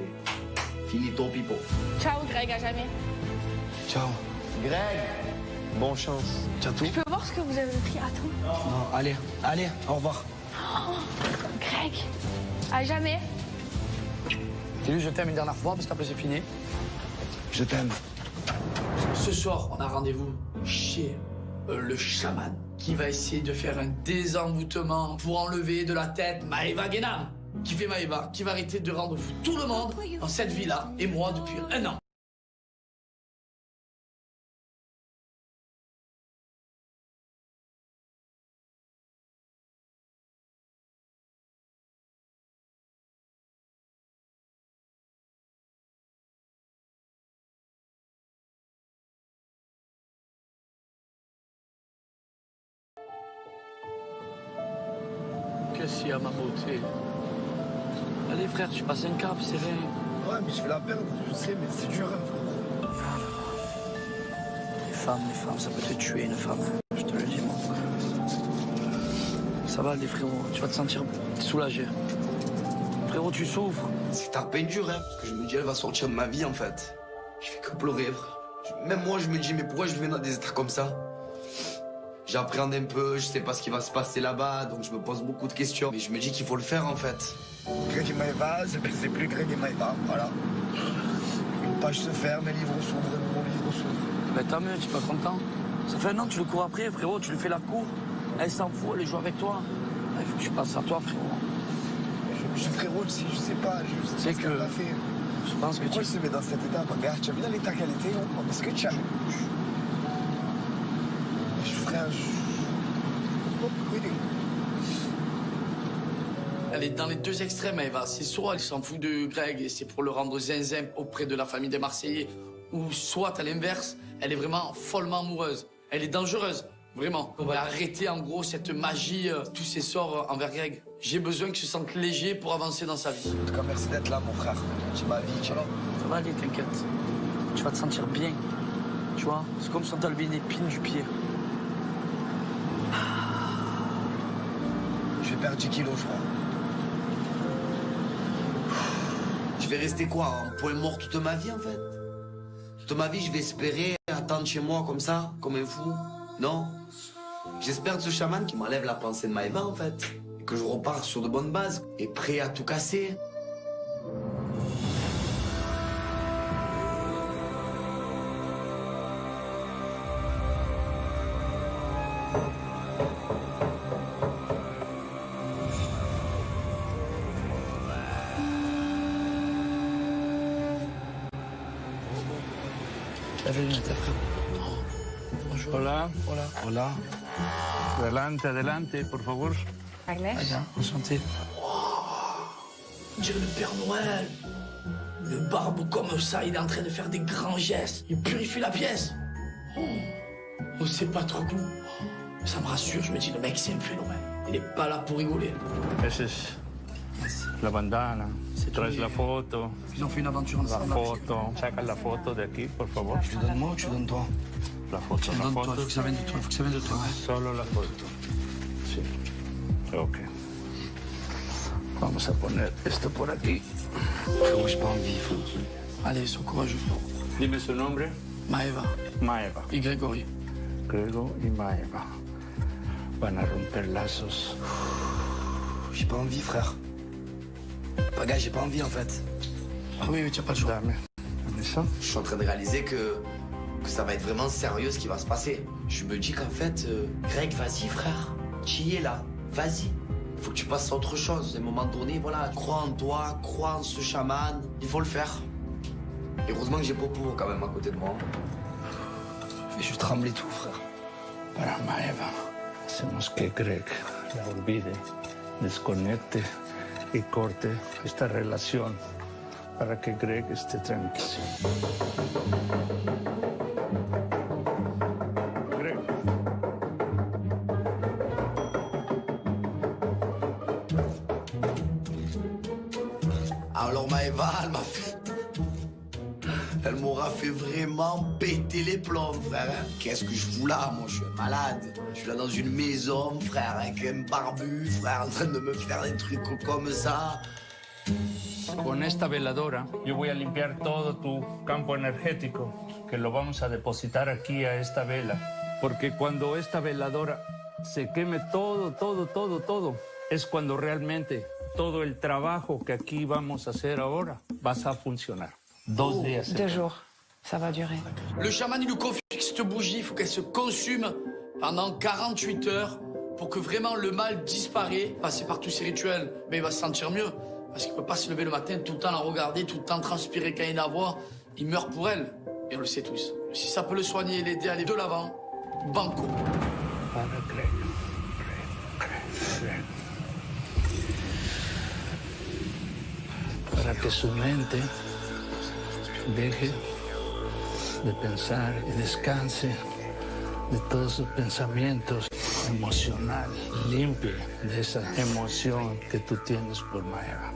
[SPEAKER 6] finito pipo.
[SPEAKER 9] Ciao Greg, à jamais.
[SPEAKER 10] Ciao. Greg, bonne chance. Ciao tout.
[SPEAKER 9] Je peux voir ce que vous avez pris? Attends.
[SPEAKER 10] Non, allez, au revoir.
[SPEAKER 9] Greg, à jamais.
[SPEAKER 3] dis-lui je t'aime une dernière fois parce qu'après c'est fini.
[SPEAKER 10] Je t'aime.
[SPEAKER 3] Ce soir, on a rendez-vous chez le chaman qui va essayer de faire un désenvoûtement pour enlever de la tête Maëva Guénam. Qui fait Maëva, qui va arrêter de rendre fou tout le monde dans cette vie-là et moi depuis 1 an.
[SPEAKER 4] ici à ma beauté. Allez frère, tu passes un cap, c'est rien.
[SPEAKER 10] Ouais, mais je vais la perdre, je sais, mais c'est dur, hein, frérot.
[SPEAKER 4] Les femmes, ça peut te tuer une femme. Je te le dis, mon frère. Ça va, les frérots, tu vas te sentir soulagé. Frérot, tu souffres.
[SPEAKER 6] C'est à peine dur, hein, parce que je me dis, elle va sortir de ma vie, en fait. Je fais que pleurer, frère. Même moi, je me dis, mais pourquoi je viens dans des états comme ça? J'appréhende un peu, je sais pas ce qui va se passer là-bas, donc je me pose beaucoup de questions. Mais je me dis qu'il faut le faire, en fait.
[SPEAKER 10] Greg et Maëva, c'est plus Greg et Maëva, voilà. Une page se ferme, un livre s'ouvre, mon livre s'ouvre.
[SPEAKER 4] Mais tant mieux, tu es pas content. Ça fait un an que tu le cours après, frérot, tu lui fais la cour. Elle s'en fout, elle joue avec toi. Il faut que tu passes à toi, frérot.
[SPEAKER 10] Frérot, je sais pas, je sais
[SPEAKER 4] que...
[SPEAKER 10] qu'elle a fait.
[SPEAKER 4] Je pense que
[SPEAKER 10] pourquoi tu se mets dans cet état? Regarde, tu as vu dans l'état qu'elle était, est-ce que tu as... Frère,
[SPEAKER 3] Elle est dans les deux extrêmes, Eva. C'est soit elle s'en fout de Greg et c'est pour le rendre zinzin auprès de la famille des Marseillais, ou soit à l'inverse, elle est vraiment follement amoureuse. Elle est dangereuse, vraiment. On va arrêter en gros cette magie, tous ces sorts envers Greg. J'ai besoin qu'il se sente léger pour avancer dans sa vie.
[SPEAKER 10] En tout cas, merci d'être là, mon frère. Tu m'as vie, tu vois.
[SPEAKER 4] Ça va aller, t'inquiète. Tu vas te sentir bien. Tu vois, c'est comme si on t'enlevait une épine du pied.
[SPEAKER 10] Je vais perdre 10 kilos, je crois.
[SPEAKER 6] Je vais rester quoi, en point mort toute ma vie, en fait? Toute ma vie, je vais espérer attendre chez moi comme ça, comme un fou? Non. J'espère de ce chaman qui m'enlève la pensée de Maëva, en fait. Et que je repars sur de bonnes bases et prêt à tout casser.
[SPEAKER 11] Hola.
[SPEAKER 4] Hola.
[SPEAKER 11] Hola. Adelante, adelante, por favor.
[SPEAKER 4] Agnes. Enchanté.
[SPEAKER 3] On dirait le Père Noël. Une barbe comme ça, il est en train de faire des grands gestes. Il purifie la pièce. Oh, c'est pas trop cool. Ça me rassure, je me dis, le mec, c'est un phénomène. Il est pas là pour rigoler.
[SPEAKER 11] Esa es la bandana. Traes la foto.
[SPEAKER 4] Ils ont fait une aventure
[SPEAKER 11] La
[SPEAKER 4] ensemble.
[SPEAKER 11] foto. Saca la foto de aquí, por favor.
[SPEAKER 4] Tu donnes moi ou tu donnes toi?
[SPEAKER 11] La foto,
[SPEAKER 4] Tu
[SPEAKER 11] la
[SPEAKER 4] donnes toi,
[SPEAKER 11] foto.
[SPEAKER 4] il faut que ça vienne de toi. Il faut que ça vienne de toi.
[SPEAKER 11] Solo la foto. Sí. Ok. Vamos a poner esto por aquí.
[SPEAKER 6] Frérot, j'ai pas envie, frérot.
[SPEAKER 4] Allez, sois courageux.
[SPEAKER 11] Dime su nombre.
[SPEAKER 4] Maëva.
[SPEAKER 11] Maeva.
[SPEAKER 4] Y Grégory.
[SPEAKER 11] Grego y Maeva. Van a romper lazos.
[SPEAKER 6] J'ai pas envie, frère. Paga, j'ai pas envie, en fait.
[SPEAKER 4] Ah oui, tu n'as pas le choix.
[SPEAKER 11] Dame ça.
[SPEAKER 6] Je suis en train de réaliser que ça va être vraiment sérieux ce qui va se passer. Je me dis qu'en fait, Greg, vas-y, frère. Tu y es là. Vas-y. Il faut que tu passes à autre chose. À un moment donné, voilà, crois en toi, crois en ce chaman. Il faut le faire. Et heureusement que j'ai Popo quand même à côté de moi.
[SPEAKER 10] Et je tremblais tout, frère.
[SPEAKER 11] Para Maeva, hacemos que Greg la olvide, desconecte y corte esta relación para que Greg esté tranquilo. Greg.
[SPEAKER 6] Alors Maëva, elle m'aura fait vraiment péter les plombs, frère. Qu'est-ce que je fous là? Moi, je suis un malade. Je suis là dans une maison, frère, avec un barbu, frère, en train de me faire des trucs comme ça.
[SPEAKER 11] Con esta veladora yo voy a limpiar todo tu campo energético, que lo vamos a depositar aquí a esta vela. Porque cuando esta veladora se queme todo, es cuando realmente todo el trabajo que aquí vamos a hacer ahora va a funcionar. 2 días.
[SPEAKER 12] 2 jours, ça va durer.
[SPEAKER 3] Le chaman, il lui confie que cette bougie, il faut qu'elle se consume pendant 48 heures pour que vraiment le mal disparaisse. Passer par tous ces rituels, mais il va se sentir mieux. Parce qu'il ne peut pas se lever le matin, tout le temps la regarder, tout le temps transpirer quand il la voit. Il meurt pour elle. Et on le sait tous. Si ça peut le soigner et l'aider à aller de l'avant, banco.
[SPEAKER 11] Para Greg. Para que su mente deje de pensar y descanse de todos sus pensamientos emocional, limpia de esa emoción que tú tienes por Maeva.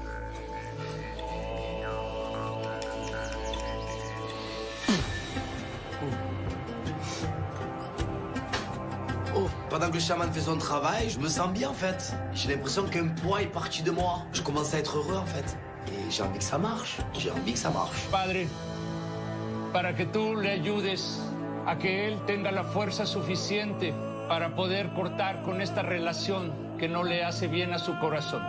[SPEAKER 6] Oh, pendant que le chaman fait son travail, je me sens bien en fait. J'ai l'impression qu'un poids est parti de moi. Je commence à être heureux en fait. Et j'ai envie que ça marche. J'ai envie que ça marche.
[SPEAKER 11] Padre, para que tú le ayudes a que él tenga la fuerza suficiente para poder cortar con esta relación que no le hace bien a su corazón.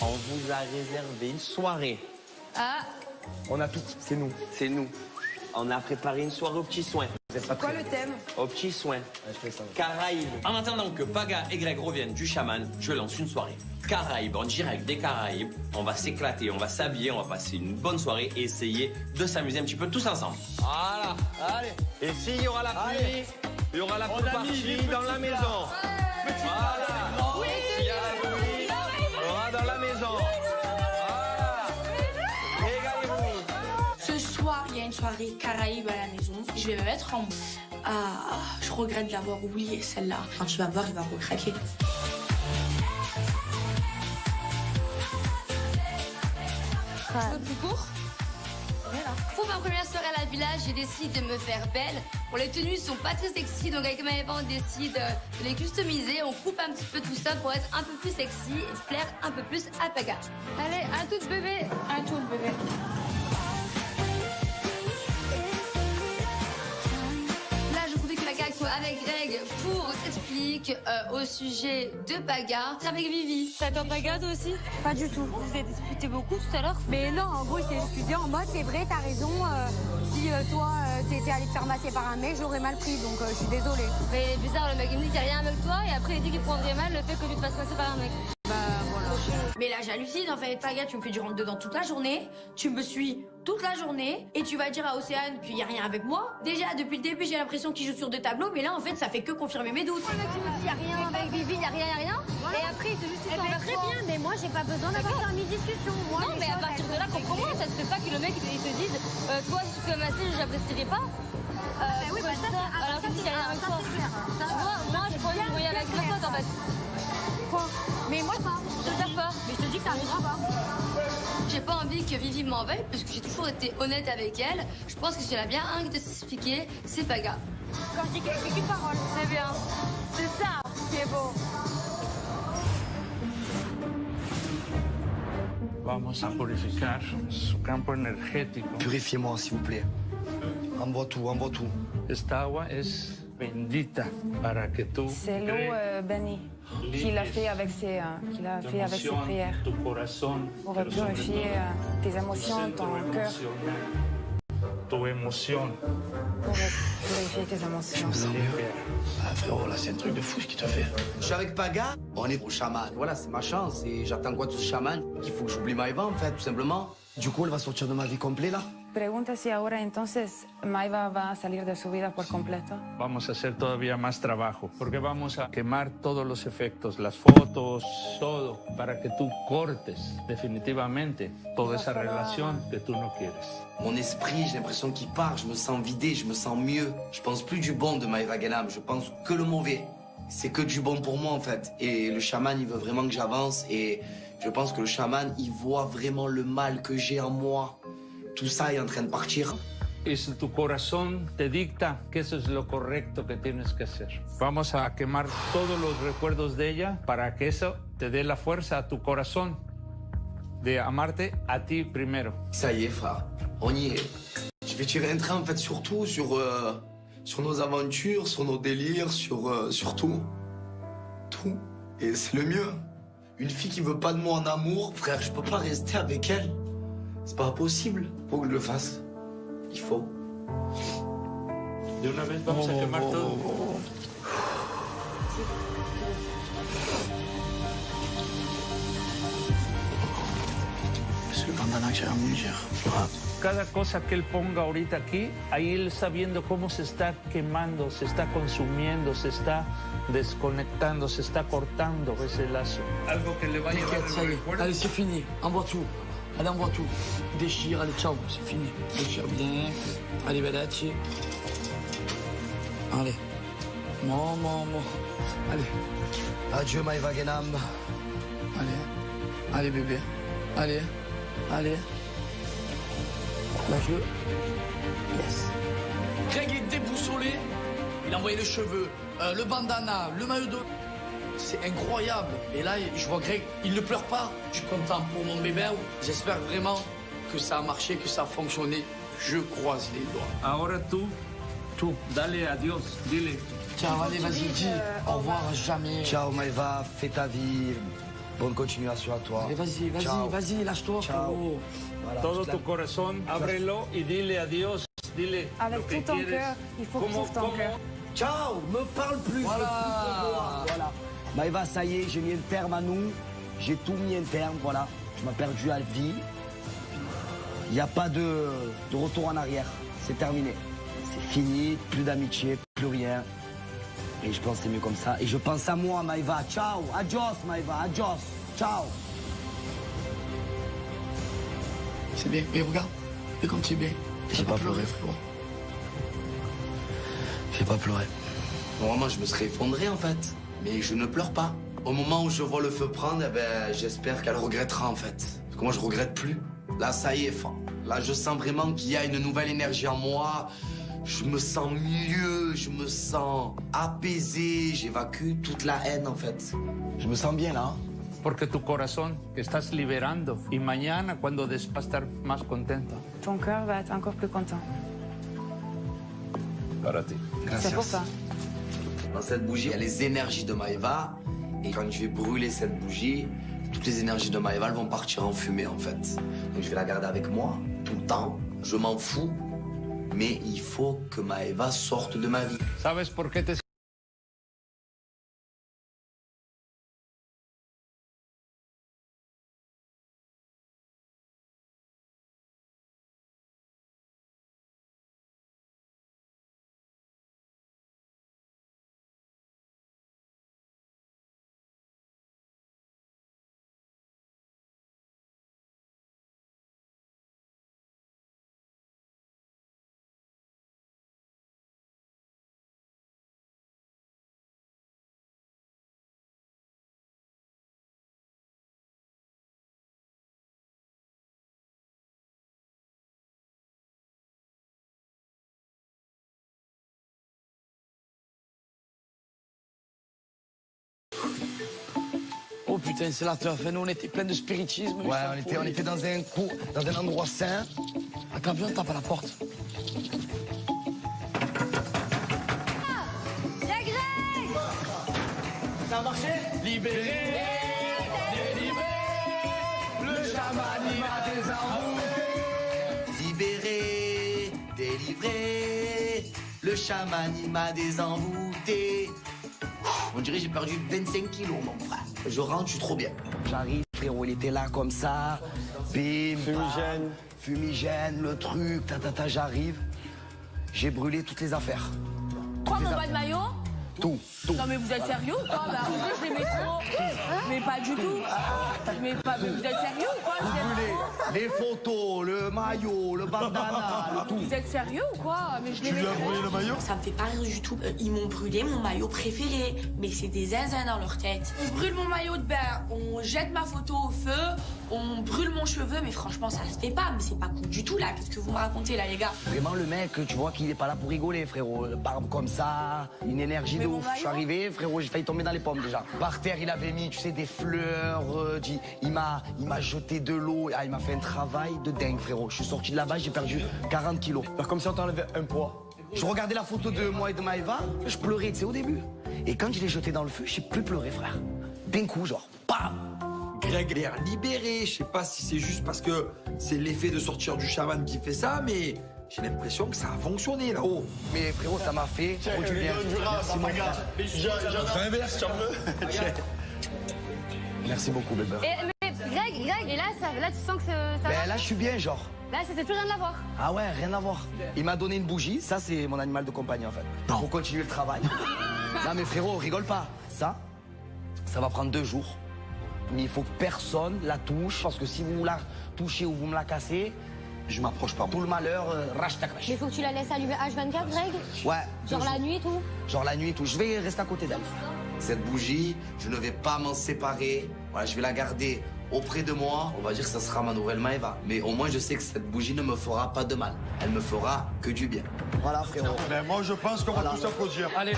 [SPEAKER 1] On vous a réservé une soirée.
[SPEAKER 2] Ah,
[SPEAKER 1] On a tout, c'est nous. C'est nous. On a préparé une soirée aux petits soins.
[SPEAKER 13] C'est quoi le thème?
[SPEAKER 1] Aux petits soins. Caraïbes.
[SPEAKER 14] En attendant que Paga et Greg reviennent du chaman, je lance une soirée. Caraïbes, en direct des Caraïbes. On va s'éclater, on va s'habiller, on va passer une bonne soirée et essayer de s'amuser un petit peu tous ensemble.
[SPEAKER 1] Voilà, allez. Et s'il y aura la pluie, il y aura la partie dans la maison. Voilà.
[SPEAKER 9] Oui,
[SPEAKER 1] S'il y a la pluie, on aura dans la maison. Voilà. Régalez-vous.
[SPEAKER 7] Ce soir, il y a une soirée Caraïbes à la maison. Je vais me mettre en... Ah, je regrette de l'avoir oublié, celle-là. Quand tu vas voir, il va recraquer.
[SPEAKER 2] plus court. Pour ma première soirée à la villa, j'ai décidé de me faire belle. Bon, les tenues sont pas très sexy, donc avec Maeva, on décide de les customiser. On coupe un petit peu tout ça pour être un peu plus sexy et plaire un peu plus à Paga. Allez, à toute bébé.
[SPEAKER 9] À tout le bébé.
[SPEAKER 2] Là, je voulais que Paga soit avec Greg pour t'expliquer au sujet de Paga. C'est avec Vivi.
[SPEAKER 15] T'adores Paga toi aussi?
[SPEAKER 2] Pas du tout.
[SPEAKER 15] Vous avez discuté beaucoup tout à l'heure?
[SPEAKER 16] Mais non, en gros, il s'est discuté en mode, c'est vrai, t'as raison. Si toi, t'étais allé te faire masser par un mec, j'aurais mal pris, donc je suis désolée.
[SPEAKER 2] Mais bizarre, le mec il me dit qu'il n'y a rien avec toi et après il dit qu'il prendrait mal le fait que tu te fasses passer par un mec.
[SPEAKER 16] Bah voilà.
[SPEAKER 2] Mais là j'hallucine en fait, Paga, tu me fais du rentre dedans toute la journée, tu me suis toute la journée et tu vas dire à Océane qu'il n'y a rien avec moi. Déjà depuis le début j'ai l'impression qu'il joue sur deux tableaux, mais là en fait ça fait que confirmer mes doutes.
[SPEAKER 16] Le mec qui me dit il n'y a rien avec Vivi, il n'y a rien. Voilà. Et après il te justifie très bien, mais moi j'ai pas besoin d'avoir ça en mi-discussion.
[SPEAKER 2] Non mais à partir de là, comprends-moi, ça se fait pas que le mec il te dise toi si tu fais masser j'apprécierais pas.
[SPEAKER 16] Oui, bah ça,
[SPEAKER 2] alors que s'il y a rien avec toi. Moi je crois que je voyais avec ma pote en fait.
[SPEAKER 16] Quoi? Mais moi pas.
[SPEAKER 2] Je te jure pas.
[SPEAKER 16] Mais je te dis que ça arrivera pas.
[SPEAKER 2] J'ai pas envie que Vivi m'en veuille parce que j'ai toujours été honnête avec elle. Je pense que si elle a bien un de s'expliquer, c'est Paga.
[SPEAKER 16] Quand je dis qu'une parole.
[SPEAKER 2] C'est bien.
[SPEAKER 16] C'est ça qui est beau.
[SPEAKER 11] Vamos a purificar su campo energético.
[SPEAKER 10] Purifiez-moi, s'il vous plaît. Envoie tout, envoie tout.
[SPEAKER 11] Esta agua es bendita para que tú
[SPEAKER 12] C'est l'eau bénie qu'il a fait avec ses prières.
[SPEAKER 11] tu corazón,
[SPEAKER 12] Pour
[SPEAKER 11] pero sobre
[SPEAKER 12] purifier
[SPEAKER 11] todo
[SPEAKER 12] tes émotions,
[SPEAKER 11] tu
[SPEAKER 12] ton
[SPEAKER 11] centro
[SPEAKER 12] cœur.
[SPEAKER 11] emocional, tu émotion.
[SPEAKER 12] Pour purifier tes émotions.
[SPEAKER 6] Ah frérot, là c'est un truc de fou ce qu'il te fait. Je suis avec Paga, on est au chaman. Voilà, c'est ma chance et j'attends quoi de ce chaman? Qu'il faut que j'oublie Maeva en fait, tout simplement. Du coup, elle va sortir de ma vie complète là.
[SPEAKER 12] Pregunta si ahora entonces Maeva va a salir de su vida por completo.
[SPEAKER 11] Vamos a hacer todavía más trabajo, porque vamos a quemar todos los efectos, las fotos, todo, para que tú cortes definitivamente toda esa relación que tú no quieres.
[SPEAKER 6] Mon esprit, j'ai l'impression qu'il part, je me sens vidé, je me sens mieux. Je pense plus du bon de Maeva Genam, je pense que le mauvais. C'est que du bon pour moi en fait. Et le chaman, il veut vraiment que j'avance et je pense que le chaman, il voit vraiment le mal que j'ai en moi. Tout ça est en train de partir.
[SPEAKER 11] Y si tu corazón te dicta que eso es lo correcto que tienes que hacer. Vamos a quemar todos los recuerdos de ella para que eso te dé la fuerza a tu corazón de amarte a ti primero.
[SPEAKER 6] Ça y est, frère. On y est. Je vais tirer un trait en fait sur tout, sur nos aventures, sur nos délires, sur tout. Tout. Et c'est le mieux. Une fille qui veut pas de moi en amour, frère, je peux pas rester avec elle. C'est pas possible. Faut que je le fasse. Il faut.
[SPEAKER 11] De una vez vamos a quemar todo.
[SPEAKER 10] Parce que pendant
[SPEAKER 3] bandana que j'avais emboulir.
[SPEAKER 11] Cada cosa que él ponga ahorita aquí, ahí él está viendo cómo se está quemando, se está consumiendo, se está desconectando, se está cortando ese lazo. Algo que le va a llevar
[SPEAKER 3] T'inquiète, ça y est. Allez, c'est fini. Envoie tout. Allez, envoie tout. Déchire, allez, ciao, c'est fini. Déchire bien. Allez, Badachi. Allez. Bon. Allez.
[SPEAKER 10] Adieu, Maïva Genam.
[SPEAKER 3] Allez, bébé. Allez. Lâche-le. Yes. Greg est déboussolé. Il a envoyé les cheveux, le bandana, le maillot de... C'est incroyable. Et là, je vois Greg, il ne pleure pas. Je suis content pour mon bébé. J'espère vraiment que ça a marché, que ça a fonctionné. Je croise les doigts.
[SPEAKER 11] Ahora tú, dale adiós, dile.
[SPEAKER 3] Ciao, allez, vas-y, dis au revoir à jamais.
[SPEAKER 10] Ciao, Maïva, fais ta vie. Bonne continuation à toi.
[SPEAKER 3] Allez, vas-y, lâche-toi.
[SPEAKER 10] Ciao.
[SPEAKER 11] Voilà, todo tu corazón, ábrelo y dile adiós, dile
[SPEAKER 12] Avec
[SPEAKER 11] lo que
[SPEAKER 12] tout ton
[SPEAKER 11] quieres.
[SPEAKER 12] cœur, il faut que tu ouvres ton cœur.
[SPEAKER 10] Ciao, me parle plus.
[SPEAKER 3] Voilà.
[SPEAKER 10] Maïva, ça y est, j'ai mis un terme à nous. J'ai tout mis un terme, voilà. Tu m'as perdu à la vie. Il n'y a pas de retour en arrière. C'est terminé. C'est fini, plus d'amitié, plus rien. Et je pense que c'est mieux comme ça. Et je pense à moi, Maïva. Ciao, adios, Maïva, adios. Ciao.
[SPEAKER 3] C'est bien, mais regarde, et comme c'est bien.
[SPEAKER 10] J'ai pas pleuré,
[SPEAKER 3] frérot.
[SPEAKER 10] J'ai pas pleuré.
[SPEAKER 6] Normalement, je me serais effondré, en fait. Mais je ne pleure pas. Au moment où je vois le feu prendre, eh ben, j'espère qu'elle regrettera, en fait. Parce que moi, je regrette plus. Là, ça y est, là, je sens vraiment qu'il y a une nouvelle énergie en moi. Je me sens mieux, je me sens apaisé. J'évacue toute la haine, en fait.
[SPEAKER 10] Je me sens bien, là.
[SPEAKER 11] Porque tu corazón que estás liberando y mañana cuando vas a estar más contenta.
[SPEAKER 12] Ton cœur va être encore plus content.
[SPEAKER 11] Para ti.
[SPEAKER 12] C'est pour ça.
[SPEAKER 6] Dans cette bougie, il y a les énergies de Maïva. Et quand je vais brûler cette bougie, toutes les énergies de Maïva elles vont partir en fumée, en fait. Donc je vais la garder avec moi, tout le temps. Je m'en fous. Mais il faut que Maïva sorte de ma vie.
[SPEAKER 11] ¿Sabes por qué te
[SPEAKER 3] Oh putain, c'est la teuf. Nous, on était plein de spiritisme.
[SPEAKER 10] Ouais, on était dans un endroit sain.
[SPEAKER 3] Attends, viens, on tape à la porte.
[SPEAKER 2] Y'a Greg!
[SPEAKER 3] Ça a marché? Libéré, délivré, le chaman il a des envoûtés.
[SPEAKER 6] Libéré, délivré, le chaman il m'a désenvoûté. On dirait que j'ai perdu 25 kilos, mon frère. Je rentre, je suis trop bien.
[SPEAKER 10] J'arrive, frérot, il était là comme ça. Bim, fumigène. Fumigène, le truc, j'arrive. J'ai brûlé toutes les affaires.
[SPEAKER 7] Quoi, mon bas de maillot?
[SPEAKER 10] Tout.
[SPEAKER 7] Non mais vous êtes sérieux ou quoi? Bah arrêtez, je les mets trop. Mais pas du tout. Mais vous êtes sérieux ou quoi?
[SPEAKER 10] Vous brûlez les photos, le maillot, le bandana, le tout.
[SPEAKER 7] Vous êtes sérieux ou quoi? Mais je les mets trop.
[SPEAKER 10] le maillot?
[SPEAKER 7] Ça me fait pas rire du tout. Ils m'ont brûlé mon maillot préféré. Mais c'est des zinzins dans leur tête. On brûle mon maillot de bain, on jette ma photo au feu, on brûle mon cheveu. Mais franchement, ça se fait pas. Mais c'est pas cool du tout là. Qu'est-ce que vous me racontez là, les gars?
[SPEAKER 10] Vraiment, le mec, tu vois qu'il est pas là pour rigoler, frérot. Barbe comme ça, une énergie de ouf. Je suis arrivé, frérot, j'ai failli tomber dans les pommes déjà. Par terre, il avait mis, tu sais, des fleurs. Il m'a jeté de l'eau. Ah, il m'a fait un travail de dingue, frérot. Je suis sorti de là-bas, j'ai perdu 40 kilos. Comme si on t'enlevait un poids. Je regardais la photo de moi et de Maïva, je pleurais, tu sais, au début. Et quand je l'ai jeté dans le feu, j'ai plus pleuré, frère. D'un coup, genre, bam!
[SPEAKER 5] Greg l'air libéré. Je sais pas si c'est juste parce que c'est l'effet de sortir du chaman qui fait ça, mais j'ai l'impression que ça a fonctionné là-haut.
[SPEAKER 10] Mais frérot, ça m'a fait trop du bien. Merci, mon gars.
[SPEAKER 5] J'inverse, tu en veux?
[SPEAKER 10] Merci beaucoup, bébé.
[SPEAKER 2] Mais Greg,
[SPEAKER 16] Y, et là, tu sens que ça
[SPEAKER 10] Ben
[SPEAKER 16] va.
[SPEAKER 10] là, je suis bien, genre.
[SPEAKER 16] Là, ça fait plus rien à voir.
[SPEAKER 10] Ah ouais, rien à voir. Il m'a donné une bougie, ça c'est mon animal de compagnie en fait. Pour continuer le travail. Non mais frérot, rigole pas. Ça va prendre 2 jours. Mais il faut que personne la touche, parce que si vous la touchez ou vous me la cassez, je m'approche pas. Tout le malheur, rage ta crèche.
[SPEAKER 16] Mais faut que tu la laisses allumer H24, Greg.
[SPEAKER 10] Ouais.
[SPEAKER 16] Genre la nuit et tout.
[SPEAKER 10] Genre la nuit et tout. Je vais rester à côté d'elle.
[SPEAKER 6] Cette bougie, je ne vais pas m'en séparer. Voilà, je vais la garder auprès de moi. On va dire que ça sera ma nouvelle Maëva. Mais au moins, je sais que cette bougie ne me fera pas de mal. Elle me fera que du bien.
[SPEAKER 10] Voilà, frérot.
[SPEAKER 5] Ben moi, je pense qu'on va tous applaudir.
[SPEAKER 4] Allez.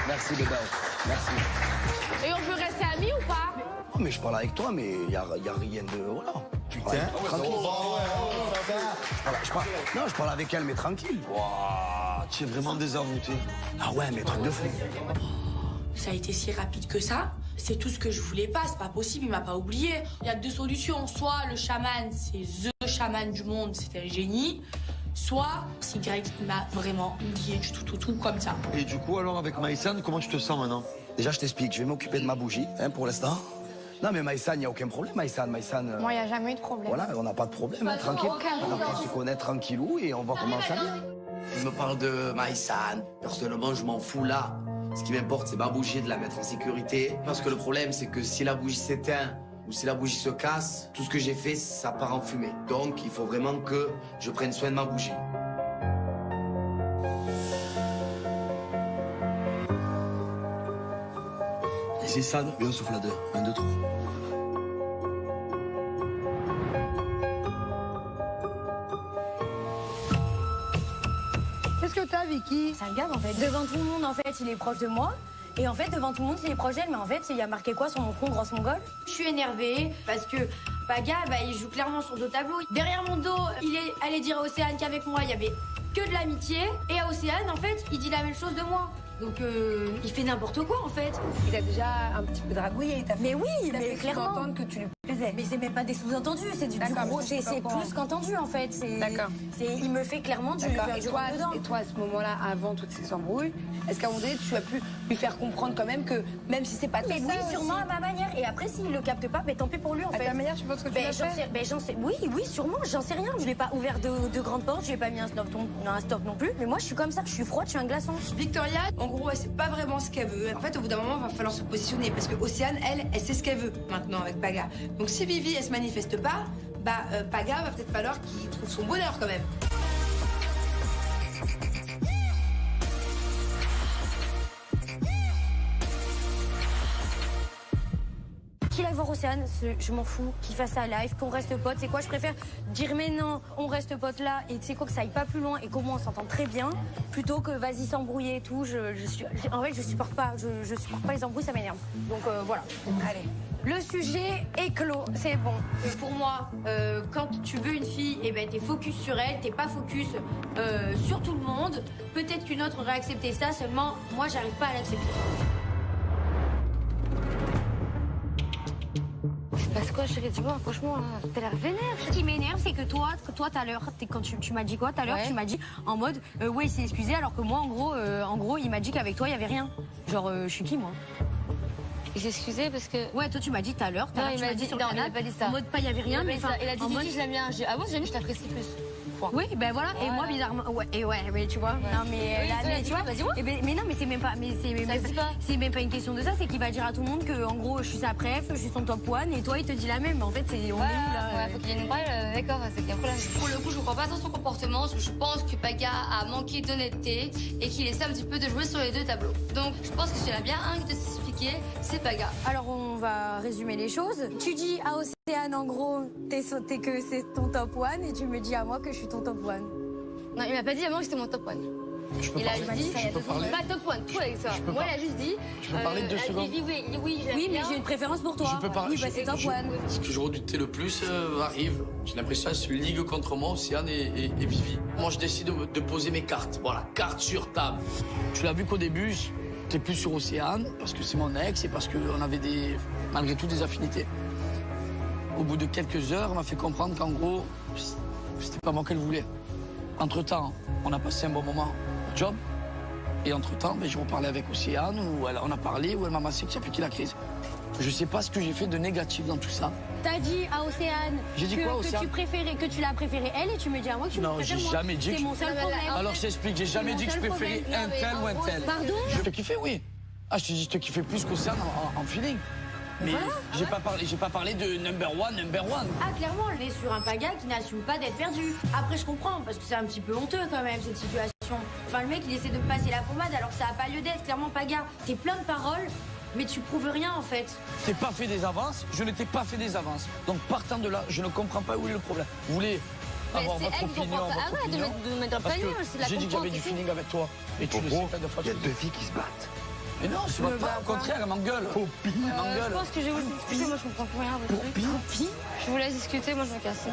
[SPEAKER 10] Merci, bébé. Merci.
[SPEAKER 9] Et on peut rester amis ou pas?
[SPEAKER 10] Oh, mais je parle avec toi, mais il y a rien de... Voilà.
[SPEAKER 5] Putain.
[SPEAKER 10] Tranquille. Je parle avec elle, mais tranquille.
[SPEAKER 5] Waouh, tu es vraiment désenvoûté.
[SPEAKER 10] Ah ouais, mais truc de fou.
[SPEAKER 7] Ça a été si rapide que ça. C'est tout ce que je voulais pas, c'est pas possible, il m'a pas oublié. Il y a 2 solutions. Soit le chaman, c'est THE chaman du monde, c'était un génie. Soit si Greg m'a vraiment oublié du tout comme ça.
[SPEAKER 5] Et du coup, alors, avec Maïsan, comment tu te sens maintenant?
[SPEAKER 10] Déjà, je t'explique, je vais m'occuper de ma bougie, hein, pour l'instant. Non, mais Maïsan, il n'y a aucun problème, Maïsan.
[SPEAKER 16] Moi, il n'y a jamais eu de problème.
[SPEAKER 10] Voilà, on n'a pas de problème, hein, tranquille. On apprend à se connaître tranquillou et on va commencer à...
[SPEAKER 6] Il me parle de Maïsan. Personnellement, je m'en fous là. Ce qui m'importe, c'est ma bougie, de la mettre en sécurité. Parce que le problème, c'est que si la bougie s'éteint ou si la bougie se casse, tout ce que j'ai fait, ça part en fumée. Donc, il faut vraiment que je prenne soin de ma bougie.
[SPEAKER 10] Ici, Sad, viens, on souffle à 2. 1, 2, 3.
[SPEAKER 16] Qu'est-ce que t'as, Vicky? Ça me gave, en fait. Devant tout le monde, en fait, il est proche de moi. Et en fait, devant tout le monde, il est proche d'elle. Mais en fait, il y a marqué quoi sur mon front, grosse mongole? Je suis énervée parce que Paga, il joue clairement sur 2 tableaux. Derrière mon dos, il est allé dire à Océane qu'avec moi, il y avait que de l'amitié. Et à Océane, en fait, il dit la même chose de moi. Donc, il fait n'importe quoi, en fait.
[SPEAKER 12] Il a déjà un petit peu dragouillé.
[SPEAKER 16] Mais oui, mais clairement.
[SPEAKER 12] Entendre que tu lui plaisais.
[SPEAKER 16] Mais c'est même pas des sous-entendus, c'est du gros. C'est plus qu'entendu, en fait.
[SPEAKER 12] D'accord.
[SPEAKER 16] Il me fait clairement du rentre dedans.
[SPEAKER 12] Et toi, à ce moment-là, avant toutes ces embrouilles, est-ce qu'à un moment donné, tu as pu lui faire comprendre quand même que même si c'est pas très
[SPEAKER 16] oui, sûrement à ma manière. Et après, s'il le capte pas, tant pis pour lui, en fait.
[SPEAKER 12] À ta manière, tu penses que tu l'as fait?
[SPEAKER 16] J'en sais. Oui, sûrement. J'en sais rien. Je l'ai pas ouvert de grandes portes. Je lui ai pas mis un stop non plus. Mais moi, je suis comme ça. Je suis froide. Je suis un glaçon.
[SPEAKER 13] Victoria, en gros, elle sait pas vraiment ce qu'elle veut. En fait, au bout d'un moment, il va falloir se positionner parce que Océane, elle sait ce qu'elle veut maintenant avec Paga. Donc si Vivi, elle se manifeste pas, Paga va peut-être falloir qu'il trouve son bonheur quand même.
[SPEAKER 16] Qu'il aille voir Océane, je m'en fous, qu'il fasse sa live, qu'on reste potes. C'est quoi, je préfère dire mais non, on reste potes là, et tu sais quoi, que ça aille pas plus loin et qu'au moins on s'entend très bien, plutôt que vas-y s'embrouiller et tout. En fait, je supporte pas les embrouilles, ça m'énerve. Donc voilà. Allez. Le sujet est clos, c'est bon. Pour moi, quand tu veux une fille, t'es focus sur elle, t'es pas focus sur tout le monde. Peut-être qu'une autre aurait accepté ça, seulement moi j'arrive pas à l'accepter. Parce que chérie, tu vois, franchement, t'as l'air vénère. Ce qui m'énerve, c'est que toi, tout à l'heure, quand tu m'as dit quoi tout à l'heure, tu m'as dit en mode, ouais, il s'est excusé, alors que moi, en gros, il m'a dit qu'avec toi, il y avait rien. Genre, je suis qui, moi?
[SPEAKER 15] Il s'est excusé parce que...
[SPEAKER 16] Ouais, toi, tu m'as dit tout à l'heure,
[SPEAKER 15] il m'a dit sur le canal,
[SPEAKER 16] il pas dit ça. En mode, il y avait rien, mais
[SPEAKER 15] il a dit, Vicky, je l'aime bien. Ah bon, je t'apprécie plus.
[SPEAKER 16] Oui, ben voilà, et moi bizarrement, mais tu vois, non mais là, tu vois, mais non, mais c'est même pas, c'est même pas une question de ça, c'est qu'il va dire à tout le monde que en gros je suis sa préf, je suis son top one, et toi il te dit la même, mais en fait c'est on est où là?
[SPEAKER 15] Ouais, faut qu'il y ait une balle, d'accord, c'est qu'il y a un problème.
[SPEAKER 2] Pour le coup, je crois pas dans son comportement, je pense que Paga a manqué d'honnêteté et qu'il essaie un petit peu de jouer sur les 2 tableaux. Donc je pense que s'il y en a bien un qui doit s'expliquer, c'est Paga.
[SPEAKER 16] Alors on va résumer les choses. Tu dis à Océane en gros que c'est ton top one et tu me dis à moi que je suis ton top one.
[SPEAKER 15] Non, il m'a pas dit à moi que c'était mon top one. Il a dit, pas top one, tout avec ça. Moi, il a juste dit.
[SPEAKER 3] Je peux parler 2 secondes?
[SPEAKER 16] Oui, mais j'ai une préférence pour toi.
[SPEAKER 3] Je peux parler.
[SPEAKER 16] Oui, c'est top one.
[SPEAKER 3] Ce que je redoutais le plus arrive. J'ai l'impression qu'elle se ligue contre moi, Océane et Vivi. Moi, je décide de poser mes cartes. Voilà, cartes sur table. Tu l'as vu qu'au début, j'étais plus sur Océane, parce que c'est mon ex et parce qu'on avait malgré tout des affinités. Au bout de quelques heures, elle m'a fait comprendre qu'en gros, c'était pas moi qu'elle voulait. Entre-temps, on a passé un bon moment au job. Et entre-temps, je reparlais avec Océane, où on a parlé, où elle m'a massé que j'ai appliqué la crise.
[SPEAKER 4] Je sais pas ce que j'ai fait de négatif dans tout ça.
[SPEAKER 16] T'as dit à Océane que tu l'as préférée elle et tu me dis à moi que tu me préfères moi.
[SPEAKER 4] Non, j'ai jamais dit que
[SPEAKER 16] c'est mon seul problème.
[SPEAKER 4] Alors je t'explique, j'ai jamais dit que je préférais un tel ou un tel.
[SPEAKER 16] Pardon?
[SPEAKER 4] Je te kiffais, oui. Ah, je te dis, je te kiffais plus qu'Océane en feeling. Mais j'ai pas parlé de number one.
[SPEAKER 2] Ah, clairement, elle est sur un Paga qui n'assume pas d'être perdu. Après, je comprends, parce que c'est un petit peu honteux quand même, cette situation. Enfin, le mec, il essaie de me passer la pommade alors que ça n'a pas lieu d'être. Clairement, Paga, t'es plein de paroles, mais tu prouves rien en fait.
[SPEAKER 4] T'es pas fait des avances, je ne t'ai pas fait des avances. Donc partant de là, je ne comprends pas où est le problème. Vous voulez avoir votre opinion,
[SPEAKER 15] de mettre un panier,
[SPEAKER 4] j'ai dit que j'avais du feeling avec toi. Et tu le sais pas de fois.
[SPEAKER 5] Il y a 2 filles qui se battent.
[SPEAKER 4] Mais non, je ne veux pas, au contraire, elle m'engueule.
[SPEAKER 15] Je pense que je vais vous expliquer, moi je comprends plus rien. Copie. Je vous laisse discuter, moi je me casse.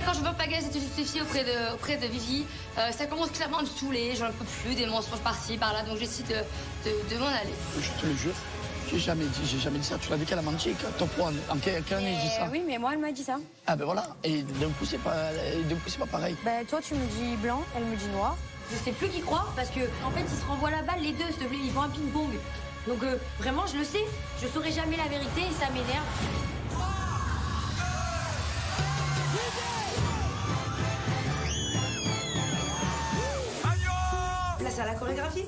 [SPEAKER 15] Quand je vois Paga se justifier auprès de Vivi, ça commence clairement à me saouler, j'en peux plus, des mensonges par-ci, par-là, donc j'essaie de m'en aller.
[SPEAKER 4] Je te le jure, j'ai jamais dit ça. Tu l'as vu qu'elle a menti, ton point. En quelle année j'ai dit ça?
[SPEAKER 16] Oui, mais moi elle m'a dit ça.
[SPEAKER 4] Ah ben voilà, et d'un coup c'est pas pareil.
[SPEAKER 16] Ben toi tu me dis blanc, elle me dit noir.
[SPEAKER 2] Je sais plus qui croire parce que en fait ils se renvoient la balle les deux, s'il te plaît, ils font un ping-pong. Donc vraiment je le sais, je saurai jamais la vérité et ça m'énerve.
[SPEAKER 13] Place à la chorégraphie.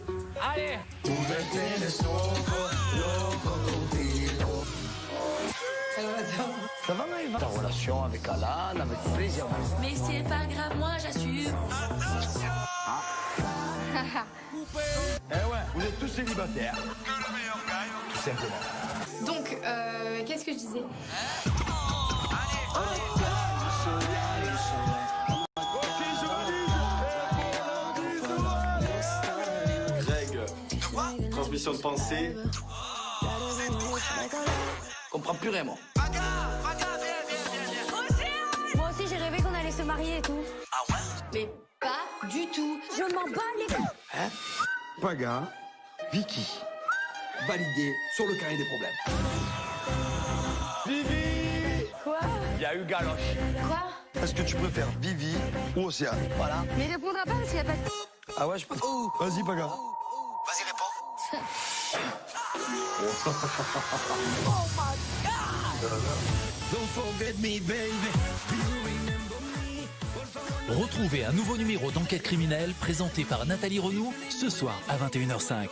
[SPEAKER 1] Allez.
[SPEAKER 10] Ça va, Maëva? Ta relation avec Alan, avec plaisir.
[SPEAKER 7] Mais c'est pas grave, moi j'assume.
[SPEAKER 5] Eh ouais, vous êtes tous célibataires. Que le meilleur gagne. Tout simplement.
[SPEAKER 15] Donc, qu'est-ce que je disais?
[SPEAKER 8] Greg, transmission de pensée.
[SPEAKER 4] Je comprends plus rien, moi.
[SPEAKER 16] Moi aussi j'ai rêvé qu'on allait se marier et tout.
[SPEAKER 4] Ah ouais?
[SPEAKER 16] Mais pas du tout. Je m'en bats les couilles.
[SPEAKER 5] Hein? Paga, Vicky, validé sur le carré des problèmes. Vivi!
[SPEAKER 16] Quoi?
[SPEAKER 5] Il y a eu galoche.
[SPEAKER 16] Quoi?
[SPEAKER 5] Est-ce que tu préfères Vivi ou Océane?
[SPEAKER 4] Voilà.
[SPEAKER 15] Mais il répondra pas parce qu'il n'y a pas de...
[SPEAKER 5] Ah ouais, je peux. Vas-y, Paga.
[SPEAKER 10] Vas-y, réponds.
[SPEAKER 17] Retrouvez un nouveau numéro d'Enquête criminelle présenté par Nathalie Renaud ce soir à 21h05.